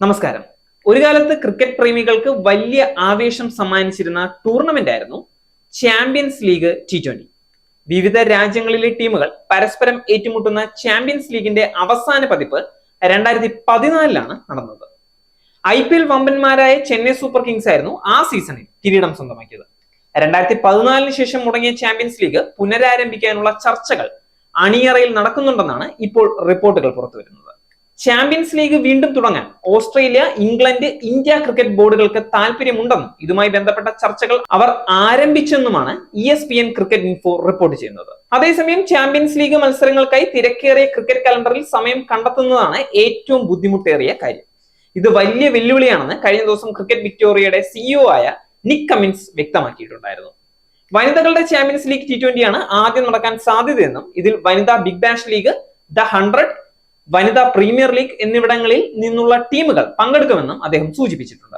നമസ്കാരം. ഒരു കാലത്ത് ക്രിക്കറ്റ് പ്രേമികൾക്ക് വലിയ ആവേശം സമ്മാനിച്ചിരുന്ന ടൂർണമെന്റ് ആയിരുന്നു ചാമ്പ്യൻസ് ലീഗ് T20. വിവിധ രാജ്യങ്ങളിലെ ടീമുകൾ പരസ്പരം ഏറ്റുമുട്ടുന്ന ചാമ്പ്യൻസ് ലീഗിന്റെ അവസാന പതിപ്പ് 2014 നടന്നത്. IPL വമ്പന്മാരായ ചെന്നൈ സൂപ്പർ കിങ്സ് ആയിരുന്നു ആ സീസണിൽ കിരീടം സ്വന്തമാക്കിയത്. 2014 ശേഷം മുടങ്ങിയ ചാമ്പ്യൻസ് ലീഗ് പുനരാരംഭിക്കാനുള്ള ചർച്ചകൾ അണിയറയിൽ നടക്കുന്നുണ്ടെന്നാണ് ഇപ്പോൾ റിപ്പോർട്ടുകൾ പുറത്തുവരുന്നത്. ചാമ്പ്യൻസ് ലീഗ് വീണ്ടും തുടങ്ങാൻ ഓസ്ട്രേലിയ, ഇംഗ്ലണ്ട്, ഇന്ത്യ ക്രിക്കറ്റ് ബോർഡുകൾക്ക് താല്പര്യമുണ്ടെന്നും ഇതുമായി ബന്ധപ്പെട്ട ചർച്ചകൾ അവർ ആരംഭിച്ചെന്നുമാണ് ESPN ക്രിക്കറ്റ് ഇൻഫോ റിപ്പോർട്ട് ചെയ്യുന്നത്. അതേസമയം ചാമ്പ്യൻസ് ലീഗ് മത്സരങ്ങൾക്കായി തിരക്കേറിയ ക്രിക്കറ്റ് കലണ്ടറിൽ സമയം കണ്ടെത്തുന്നതാണ് ഏറ്റവും ബുദ്ധിമുട്ടേറിയ കാര്യം. ഇത് വലിയ വെല്ലുവിളിയാണെന്ന് കഴിഞ്ഞ ദിവസം ക്രിക്കറ്റ് വിക്ടോറിയയുടെ CEO ആയ നിക് കമിൻസ് വ്യക്തമാക്കിയിട്ടുണ്ടായിരുന്നു. വനിതകളുടെ ചാമ്പ്യൻസ് ലീഗ് T20 ആണ് ആദ്യം നടക്കാൻ സാധ്യതയെന്നും ഇതിൽ വനിതാ ബിഗ് ബാഷ് ലീഗ്, ദ 100, വനിതാ പ്രീമിയർ ലീഗ് എന്നിവിടങ്ങളിൽ നിന്നുള്ള ടീമുകൾ പങ്കെടുക്കുമെന്നും അദ്ദേഹം സൂചിപ്പിച്ചിട്ടുണ്ട്.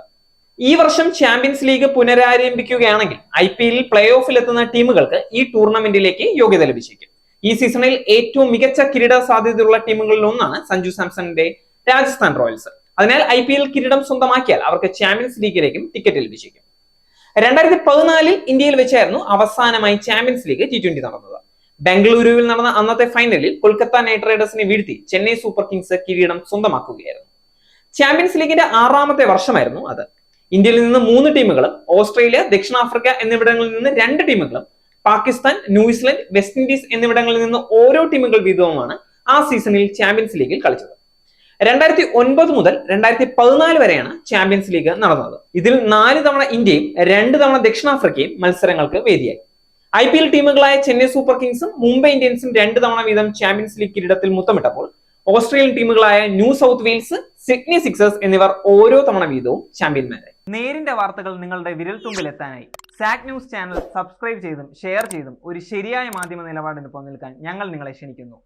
ഈ വർഷം ചാമ്പ്യൻസ് ലീഗ് പുനരാരംഭിക്കുകയാണെങ്കിൽ IPL പ്ലേ ഓഫിൽ എത്തുന്ന ടീമുകൾക്ക് ഈ ടൂർണമെന്റിലേക്ക് യോഗ്യത ലഭിച്ചേക്കും. ഈ സീസണിൽ ഏറ്റവും മികച്ച കിരീട സാധ്യതയുള്ള ടീമുകളിൽ ഒന്നാണ് സഞ്ജു സാംസണിന്റെ രാജസ്ഥാൻ റോയൽസ്. അതിനാൽ IPL കിരീടം സ്വന്തമാക്കിയാൽ അവർക്ക് ചാമ്പ്യൻസ് ലീഗിലേക്കും ടിക്കറ്റ് ലഭിച്ചേക്കും. 2014 ഇന്ത്യയിൽ വെച്ചായിരുന്നു അവസാനമായി ചാമ്പ്യൻസ് ലീഗ് T20 നടന്നത്. ബംഗളൂരുവിൽ നടന്ന അന്നത്തെ ഫൈനലിൽ കൊൽക്കത്ത നൈറ്റ് റൈഡേഴ്സിനെ വീഴ്ത്തി ചെന്നൈ സൂപ്പർ കിങ്സ് കിരീടം സ്വന്തമാക്കുകയായിരുന്നു. ചാമ്പ്യൻസ് ലീഗിന്റെ 6ാമത്തെ വർഷമായിരുന്നു അത്. ഇന്ത്യയിൽ നിന്ന് 3 ടീമുകളും, ഓസ്ട്രേലിയ, ദക്ഷിണാഫ്രിക്ക എന്നിവിടങ്ങളിൽ നിന്ന് 2 ടീമുകളും, പാകിസ്ഥാൻ, ന്യൂസിലൻഡ്, വെസ്റ്റ് ഇൻഡീസ് എന്നിവിടങ്ങളിൽ നിന്ന് ഓരോ ടീമുകൾ വീതവുമാണ് ആ സീസണിൽ ചാമ്പ്യൻസ് ലീഗിൽ കളിച്ചത്. 2009 മുതൽ 2014 വരെയാണ് ചാമ്പ്യൻസ് ലീഗ് നടന്നത്. ഇതിൽ 4 തവണ ഇന്ത്യയും 2 തവണ ദക്ഷിണാഫ്രിക്കയും മത്സരങ്ങൾക്ക് വേദിയായി. IPL ടീമുകളായ ചെന്നൈ സൂപ്പർ കിങ്സും മുംബൈ ഇന്ത്യൻസും 2 തവണ വീതം ചാമ്പ്യൻസ് ലീഗ് കിരീടത്തിൽ മുത്തമിട്ടപ്പോൾ ഓസ്ട്രേലിയൻ ടീമുകളായ New South Wales, Sydney Sixers എന്നിവർ ഓരോ തവണ വീതവും ചാമ്പ്യന്മാരായി. നേരിന്റെ വാർത്തകൾ നിങ്ങളുടെ വിരൽത്തുമ്പിൽ എത്താനായി സാക് ന്യൂസ് ചാനൽ സബ്സ്ക്രൈബ് ചെയ്തും ഷെയർ ചെയ്തും ഒരു ശരിയായ മാധ്യമ നിലപാടിന് നിൽക്കാൻ ഞങ്ങൾ നിങ്ങളെ ക്ഷണിക്കുന്നു.